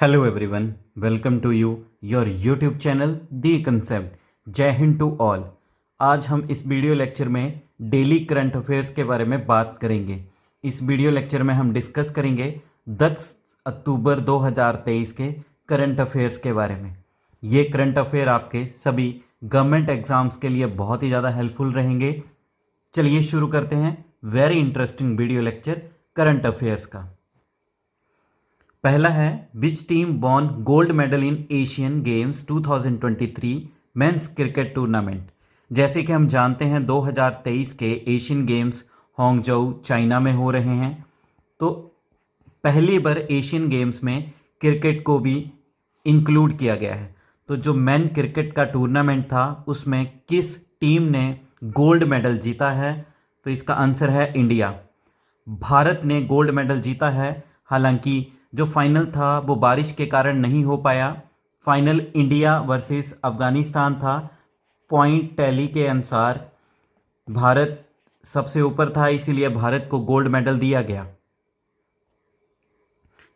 Hello everyone, welcome to your YouTube channel the concept. Jai Hind to all. आज हम इस video lecture में daily current affairs के बारे में बात करेंगे। इस वीडियो लेक्चर में हम डिस्कस करेंगे 10 अक्टूबर 2023 के करंट अफेयर्स के बारे में। ये करंट अफेयर आपके सभी गवर्नमेंट एग्जाम्स के लिए बहुत ही ज़्यादा हेल्पफुल रहेंगे। चलिए शुरू करते हैं very interesting video lecture current affairs का। पहला है, which team won gold medal in Asian games 2023 men's cricket tournament. जैसे कि हम जानते हैं 2023 के एशियन गेम्स हांगझोउ चाइना में हो रहे हैं, तो पहली बार एशियन गेम्स में क्रिकेट को भी इंक्लूड किया गया है। तो जो मेन क्रिकेट का टूर्नामेंट था उसमें किस टीम ने गोल्ड मेडल जीता है? तो इसका आंसर है इंडिया। भारत ने गोल्ड मेडल जीता है। हालांकि जो फाइनल था वो बारिश के कारण नहीं हो पाया। फाइनल इंडिया वर्सेस अफगानिस्तान था। पॉइंट टैली के अनुसार भारत सबसे ऊपर था, इसीलिए भारत को गोल्ड मेडल दिया गया।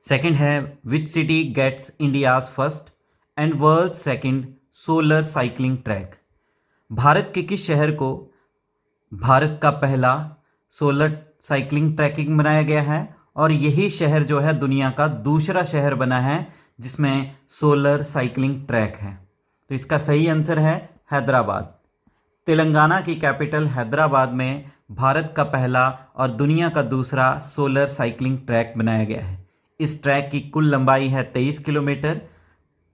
सेकंड है, which city gets India's first and world second solar cycling track. Bharat के किस शहर को भारत का पहला सोलर साइकिलिंग ट्रैकिंग बनाया गया है? और यही शहर जो है दुनिया का दूसरा शहर बना है जिसमें सोलर साइकिलिंग ट्रैक है। तो इसका सही आंसर है हैदराबाद। तेलंगाना की कैपिटल हैदराबाद में भारत का पहला और दुनिया का दूसरा सोलर साइकिलिंग ट्रैक बनाया गया है। इस ट्रैक की कुल लंबाई है 23 किलोमीटर।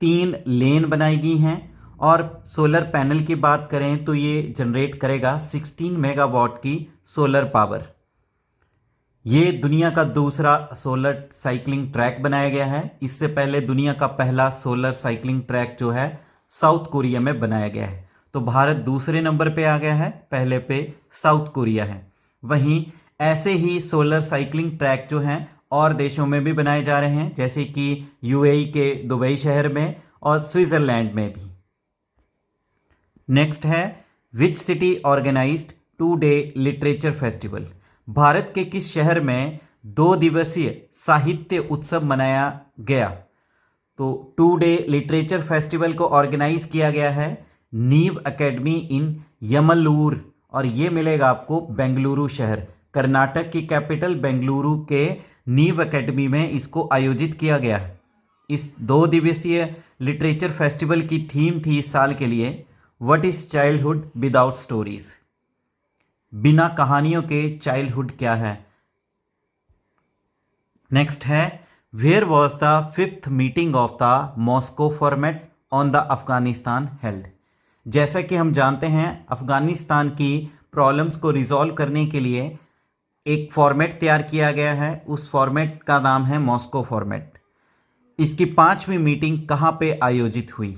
3 लेन बनाई गई हैं और सोलर पैनल की बात करें तो ये जनरेट करेगा 16 मेगावाट की सोलर पावर। ये दुनिया का दूसरा सोलर साइकिलिंग ट्रैक बनाया गया है। इससे पहले दुनिया का पहला सोलर साइकिलिंग ट्रैक जो है साउथ कोरिया में बनाया गया है। तो भारत दूसरे नंबर पे आ गया है, पहले पे साउथ कोरिया है। वहीं ऐसे ही सोलर साइकिलिंग ट्रैक जो हैं और देशों में भी बनाए जा रहे हैं, जैसे कि यूएई के दुबई शहर में और स्विट्जरलैंड में भी। नेक्स्ट है, विच सिटी ऑर्गेनाइज्ड 2-डे लिटरेचर फेस्टिवल। भारत के किस शहर में 2 दिवसीय साहित्य उत्सव मनाया गया? तो 2-डे लिटरेचर फेस्टिवल को ऑर्गेनाइज किया गया है नीव एकेडमी इन यमलूर, और ये मिलेगा आपको बेंगलुरु शहर। कर्नाटक की कैपिटल बेंगलुरु के नीव एकेडमी में इसको आयोजित किया गया है। इस 2 दिवसीय लिटरेचर फेस्टिवल की थीम थी इस साल के लिए, what is childhood without stories. बिना कहानियों के चाइल्डहुड क्या है। नेक्स्ट है, where was the 5th meeting of the Moscow format on the Afghanistan held. जैसा कि हम जानते हैं अफगानिस्तान की प्रॉब्लम्स को रिजॉल्व करने के लिए एक फॉर्मेट तैयार किया गया है। उस फॉर्मेट का नाम है मॉस्को फॉर्मेट। इसकी 5वीं मीटिंग कहाँ पे आयोजित हुई?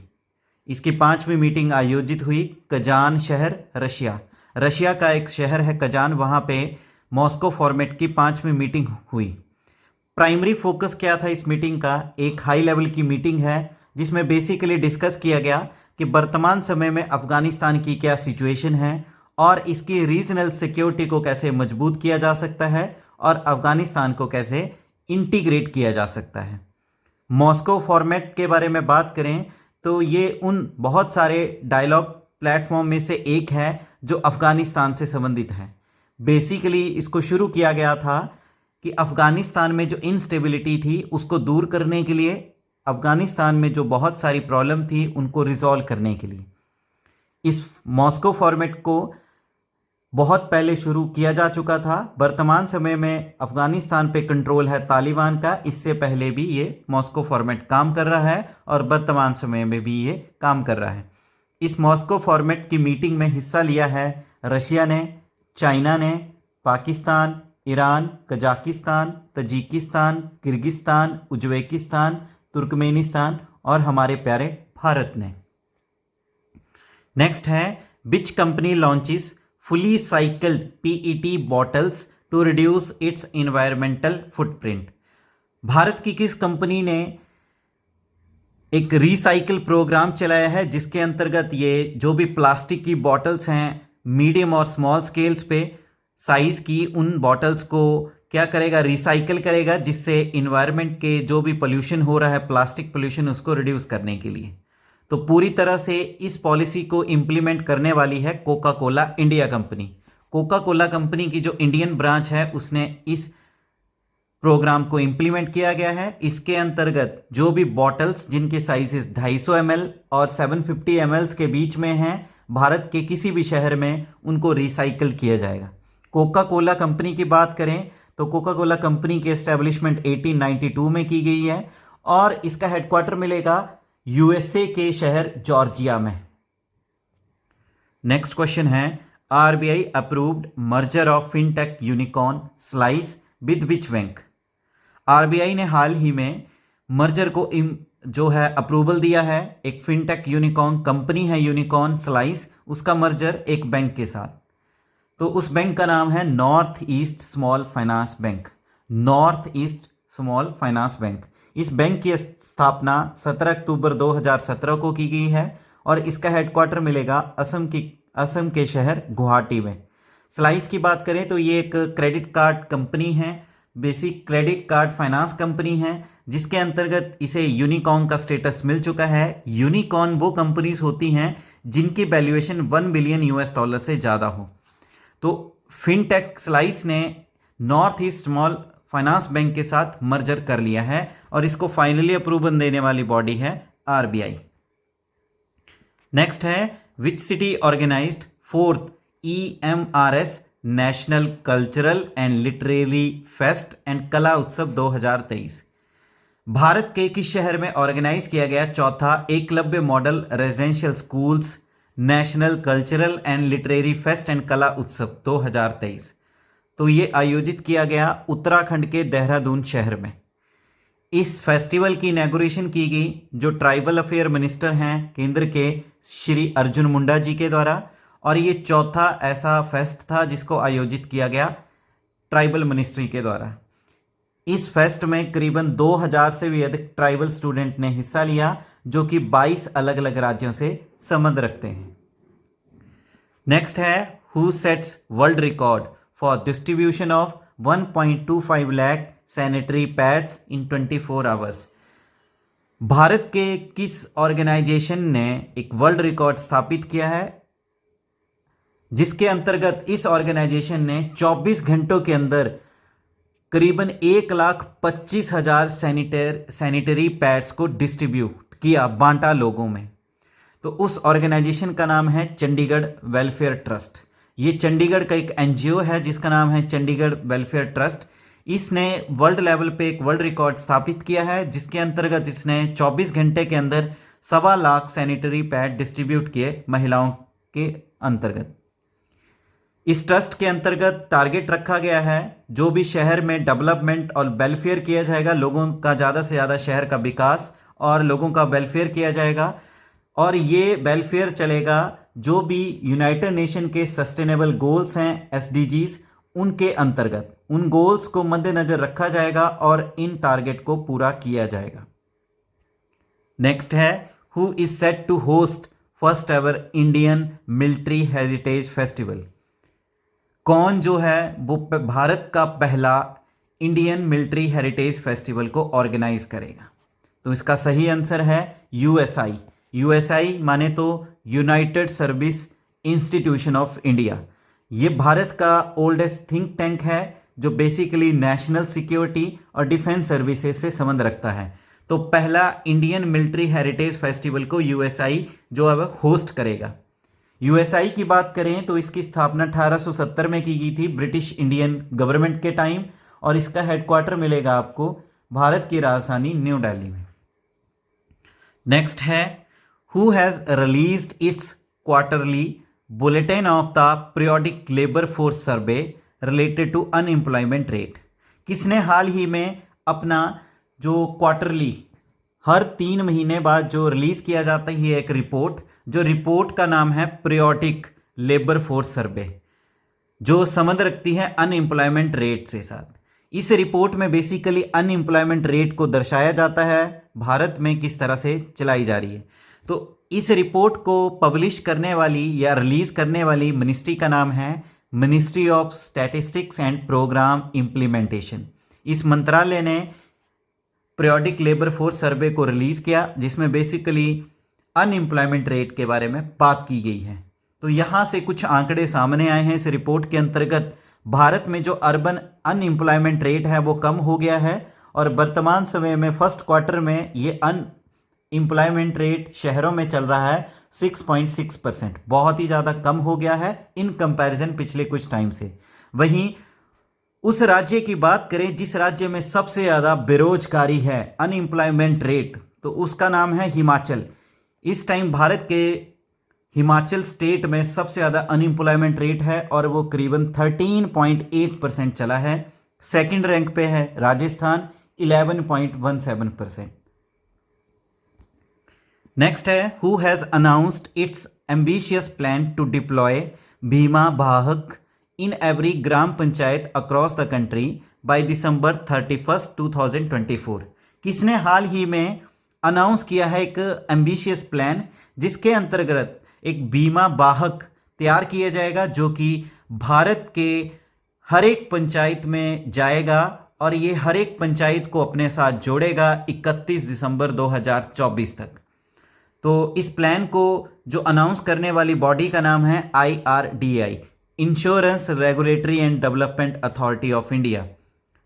इसकी 5वीं मीटिंग आयोजित हुई कजान शहर, रशिया। रशिया का एक शहर है कजान, वहाँ पे मॉस्को फॉर्मेट की 5वीं मीटिंग हुई। प्राइमरी फोकस क्या था इस मीटिंग का? एक हाई लेवल की मीटिंग है जिसमें बेसिकली डिस्कस किया गया कि वर्तमान समय में अफगानिस्तान की क्या सिचुएशन है और इसकी रीजनल सिक्योरिटी को कैसे मजबूत किया जा सकता है और अफगानिस्तान को कैसे इंटीग्रेट किया जा सकता है। मॉस्को फॉर्मेट के बारे में बात करें तो ये उन बहुत सारे डायलॉग प्लेटफॉर्म में से एक है जो अफगानिस्तान से संबंधित है। बेसिकली इसको शुरू किया गया था कि अफगानिस्तान में जो इनस्टेबिलिटी थी उसको दूर करने के लिए, अफगानिस्तान में जो बहुत सारी प्रॉब्लम थी उनको रिजॉल्व करने के लिए। इस मॉस्को फॉर्मेट को बहुत पहले शुरू किया जा चुका था। वर्तमान समय में अफगानिस्तान पे कंट्रोल है तालिबान का। इससे पहले भी ये मॉस्को फॉर्मेट काम कर रहा है और वर्तमान समय में भी ये काम कर रहा है। इस मॉस्को फॉर्मेट की मीटिंग में हिस्सा लिया है रशिया ने, चाइना ने, Pakistan, Iran, Kazakhstan, Tajikistan, Kyrgyzstan, Uzbekistan, Turkmenistan और हमारे प्यारे भारत ने। नेक्स्ट है, which company launches fully cycled PET bottles to reduce its environmental footprint. Bharat की किस कंपनी ने एक रिसाइकिल प्रोग्राम चलाया है जिसके अंतर्गत ये जो भी प्लास्टिक की बॉटल्स हैं मीडियम और स्मॉल स्केल्स पे साइज की, उन बॉटल्स को क्या करेगा, रिसाइकल करेगा, जिससे इन्वायरमेंट के जो भी पोल्यूशन हो रहा है, प्लास्टिक पोल्यूशन, उसको रिड्यूस करने के लिए। तो पूरी तरह से इस पॉलिसी को इम्प्लीमेंट करने वाली है Coca Cola India company. Coca Cola company की जो इंडियन ब्रांच है उसने इस प्रोग्राम को इम्प्लीमेंट किया गया है। इसके अंतर्गत जो भी बॉटल्स जिनके साइजेस 250 ml और 750 ml के बीच में हैं, भारत के किसी भी शहर में उनको रिसाइकल किया जाएगा। कोका कोला कंपनी की बात करें तो कोका कोला कंपनी की एस्टेब्लिशमेंट 1892 में की गई है और इसका हेडक्वार्टर मिलेगा यूएसए के शहर जॉर्जिया में। नेक्स्ट क्वेश्चन है, RBI approved merger of fintech unicorn slice with which bank. RBI ने हाल ही में मर्जर को जो है अप्रूवल दिया है। एक फिनटेक यूनिकॉर्न कंपनी है यूनिकॉर्न स्लाइस, उसका मर्जर एक बैंक के साथ। तो उस बैंक का नाम है north east small finance bank. North east small finance bank. इस बैंक की स्थापना 17 अक्टूबर 2017 को की गई है और इसका हेडक्वार्टर मिलेगा असम के शहर गुवाहाटी में। स्लाइस की बात करें तो ये एक क्रेडिट कार्ड कंपनी है, basic credit card finance company है, जिसके अंतर्गत इसे यूनिकॉर्न का स्टेटस मिल चुका है। यूनिकॉर्न वो कंपनीज होती हैं जिनकी वैल्यूएशन $1 बिलियन से ज़्यादा हो। तो फिनटेक स्लाइस ने north east small finance bank के साथ मर्जर कर लिया है और इसको फाइनली अप्रूवल देने वाली बॉडी है आरबीआई। नेक्स्ट है, which city organised 4th EMRS national cultural and literary fest and Kala Utsav 2023। Bharat के किस शहर में ऑर्गेनाइज किया गया चौथा Eklavya model residential schools national cultural and literary fest and Kala Utsav 2023? तो ये आयोजित किया गया उत्तराखंड के देहरादून शहर में। इस फेस्टिवल की इनॉग्रेशन की गई जो ट्राइबल अफेयर मिनिस्टर हैं केंद्र के श्री अर्जुन मुंडा जी के द्वारा, और ये चौथा ऐसा फेस्ट था जिसको आयोजित किया गया ट्राइबल मिनिस्ट्री के द्वारा। इस फेस्ट में करीबन 2000 से भी अधिक ट्राइबल स्टूडेंट ने हिस्सा लिया, जो कि 22 अलग अलग राज्यों से संबंध रखते हैं। नेक्स्ट है, who sets world record for distribution of 1.25 lakh sanitary pads in 24 hours. Bharat के किस ऑर्गेनाइजेशन ने एक वर्ल्ड रिकॉर्ड स्थापित किया है, जिसके अंतर्गत इस ऑर्गेनाइजेशन ने 24 घंटों के अंदर करीबन 1,25,000 सैनिटरी पैड्स को डिस्ट्रीब्यूट किया, बांटा लोगों में। तो उस ऑर्गेनाइजेशन का नाम है चंडीगढ़ वेलफेयर ट्रस्ट। ये चंडीगढ़ का एक एनजीओ है जिसका नाम है चंडीगढ़ वेलफेयर ट्रस्ट। इसने वर्ल्ड लेवल पे एक वर्ल्ड रिकॉर्ड स्थापित किया है, जिसके अंतर्गत इसने 24 घंटे के अंदर 1.25 लाख सैनिटरी पैड डिस्ट्रीब्यूट किए महिलाओं के अंतर्गत। इस ट्रस्ट के अंतर्गत टारगेट रखा गया है जो भी शहर में डेवलपमेंट और वेलफेयर किया जाएगा, लोगों का ज़्यादा से ज़्यादा शहर का विकास और लोगों का वेलफेयर किया जाएगा। और ये वेलफेयर चलेगा जो भी यूनाइटेड नेशन के सस्टेनेबल गोल्स हैं एसडीजीज, उनके अंतर्गत उन गोल्स को मद्देनजर रखा जाएगा और इन टारगेट को पूरा किया जाएगा। नेक्स्ट है, who is set to host first ever Indian military heritage festival. कौन जो है वो भारत का पहला इंडियन मिलिट्री हेरिटेज फेस्टिवल को ऑर्गेनाइज करेगा। तो इसका सही आंसर है यूएसआई। यूएसआई माने तो United service institution of India. ये भारत का ओल्डेस्ट थिंक टैंक है जो बेसिकली नेशनल सिक्योरिटी और डिफेंस सर्विसेज से संबंध रखता है। तो पहला इंडियन मिलिट्री हेरिटेज फेस्टिवल को यूएसआई जो है वह होस्ट करेगा। यूएसआई की बात करें तो इसकी स्थापना 1870 में की गई थी ब्रिटिश इंडियन गवर्नमेंट के टाइम, और इसका हेडक्वार्टर मिलेगा आपको भारत की राजधानी न्यू दिल्ली में। नेक्स्ट है, who has released its quarterly bulletin of the periodic labour force survey related to unemployment rate. किसने हाल ही में अपना जो क्वार्टरली हर 3 महीने बाद जो रिलीज किया जाता है एक रिपोर्ट, जो रिपोर्ट का नाम है पीरियोडिक लेबर फोर्स सर्वे, जो संबंध रखती है अनएम्प्लॉयमेंट रेट से साथ। इस रिपोर्ट में बेसिकली अनएम्प्लॉयमेंट रेट को दर्शाया जाता है भारत में किस तरह से चलाई जा रही है। तो इस रिपोर्ट को पब्लिश करने वाली या रिलीज करने वाली मिनिस्ट्री का नाम है ministry of statistics and programme implementation. इस मंत्रालय ने पीरियोडिक लेबर फोर्स सर्वे को रिलीज किया, जिसमें बेसिकली अनएम्प्लॉयमेंट रेट के बारे में बात की गई है। तो यहाँ से कुछ आंकड़े सामने आए हैं। इस रिपोर्ट के अंतर्गत भारत में जो अर्बन अनएम्प्लॉयमेंट रेट है वो कम हो गया है और वर्तमान समय में फर्स्ट क्वार्टर में ये अनएम्प्लॉयमेंट रेट शहरों में चल रहा है 6.6%, बहुत ही ज़्यादा कम हो गया है इन कंपैरिजन पिछले कुछ टाइम से। वहीं उस राज्य की बात करें जिस राज्य में सबसे ज़्यादा बेरोजगारी है, अनएम्प्लॉयमेंट रेट, तो उसका नाम है हिमाचल। इस टाइम भारत के हिमाचल स्टेट में सबसे ज़्यादा अनएम्प्लॉयमेंट रेट है और वो करीबन 13.8% चला है। सेकंड रैंक पे है राजस्थान 11.17%। नेक्स्ट है who has announced its ambitious plan to deploy Bima Vahak in every gram panchayat across the country by December 31, 2024। किसने हाल ही में अनाउंस किया है एक एम्बिशियस प्लान जिसके अंतर्गत एक बीमा वाहक तैयार किया जाएगा जो कि भारत के हर एक पंचायत में जाएगा और ये हर एक पंचायत को अपने साथ जोड़ेगा 31 दिसंबर 2024 तक। तो इस प्लान को जो अनाउंस करने वाली बॉडी का नाम है IRDAI, insurance regulatory and development authority of India.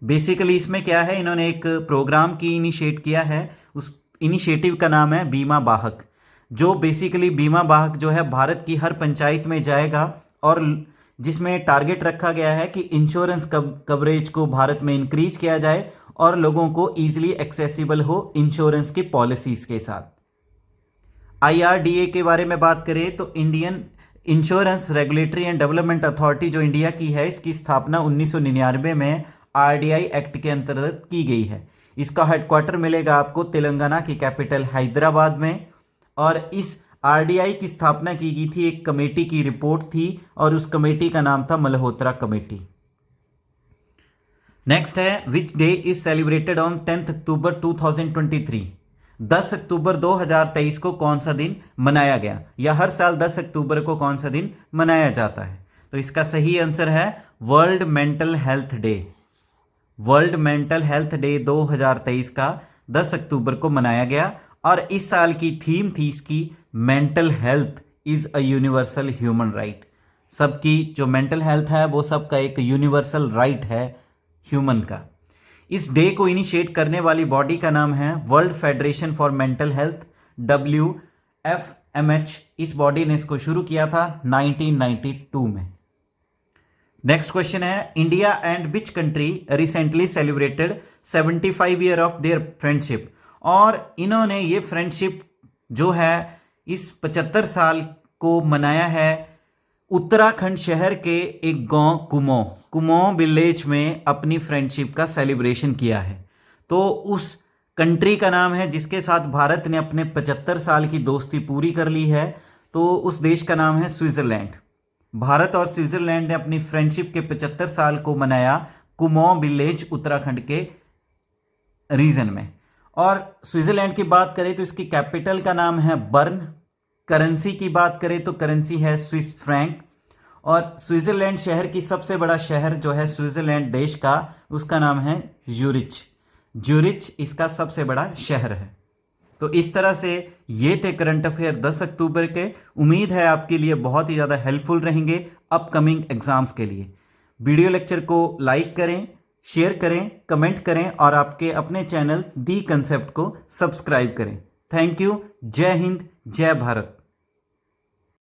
Basically इसमें क्या है, इन्होंने एक प्रोग्राम की इनिशिएट किया है, उस इनिशिएटिव का नाम है बीमा वाहक, जो बेसिकली बीमा वाहक जो है भारत की हर पंचायत में जाएगा और जिसमें टारगेट रखा गया है कि इंश्योरेंस कवरेज को भारत में इंक्रीज किया जाए और लोगों को ईजिली एक्सेसिबल हो इंश्योरेंस की पॉलिसीज के साथ। IRDA के बारे में बात करें तो Indian insurance regulatory and development authority जो इंडिया की है, इसकी स्थापना 1999 में RDI एक्ट के अंतर्गत की गई है। इसका हेडक्वार्टर मिलेगा आपको तेलंगाना की कैपिटल हैदराबाद में और इस RDI की स्थापना की गई थी, एक कमेटी की रिपोर्ट थी और उस कमेटी का नाम था मल्होत्रा कमेटी। नेक्स्ट है which day is celebrated on 10 अक्टूबर 2023। 10 अक्टूबर 2023 को कौन सा दिन मनाया गया, या हर साल 10 अक्टूबर को कौन सा दिन मनाया जाता है? तो इसका सही आंसर है world mental health day. World mental health day 2023 का 10 अक्टूबर को मनाया गया और इस साल की थीम थी इसकी mental health is a universal human right. सबकी जो मेंटल हेल्थ है वो सबका एक यूनिवर्सल राइट है ह्यूमन का। इस डे को इनिशिएट करने वाली बॉडी का नाम है world federation for mental health, WFMH। इस बॉडी ने इसको शुरू किया था 1992 में। नेक्स्ट क्वेश्चन है India and which country recently celebrated 75 year of their friendship. और इन्होंने ये फ्रेंडशिप जो है इस 75 साल को मनाया है उत्तराखंड शहर के एक गांव कुमाऊं विलेज में अपनी फ्रेंडशिप का सेलिब्रेशन किया है। तो उस कंट्री का नाम है जिसके साथ भारत ने अपने 75 साल की दोस्ती पूरी कर ली है, तो उस देश का नाम है स्विट्जरलैंड। भारत और स्विट्जरलैंड ने अपनी फ्रेंडशिप के 75 साल को मनाया कुमाऊं विलेज उत्तराखंड के रीजन में। और स्विट्जरलैंड की बात करें तो इसकी कैपिटल का नाम है बर्न। करेंसी की बात करें तो करेंसी है स्विस फ्रैंक। और स्विट्जरलैंड शहर की सबसे बड़ा शहर जो है स्विट्जरलैंड देश का, उसका नाम है ज्यूरिच इसका सबसे बड़ा शहर है। तो इस तरह से ये थे करंट अफेयर 10 अक्टूबर के। उम्मीद है आपके लिए बहुत ही ज़्यादा हेल्पफुल रहेंगे अपकमिंग एग्जाम्स के लिए। वीडियो लेक्चर को लाइक करें, शेयर करें, कमेंट करें और आपके अपने चैनल दी कंसेप्ट को सब्सक्राइब करें। Thank you. जय हिंद, जय भारत।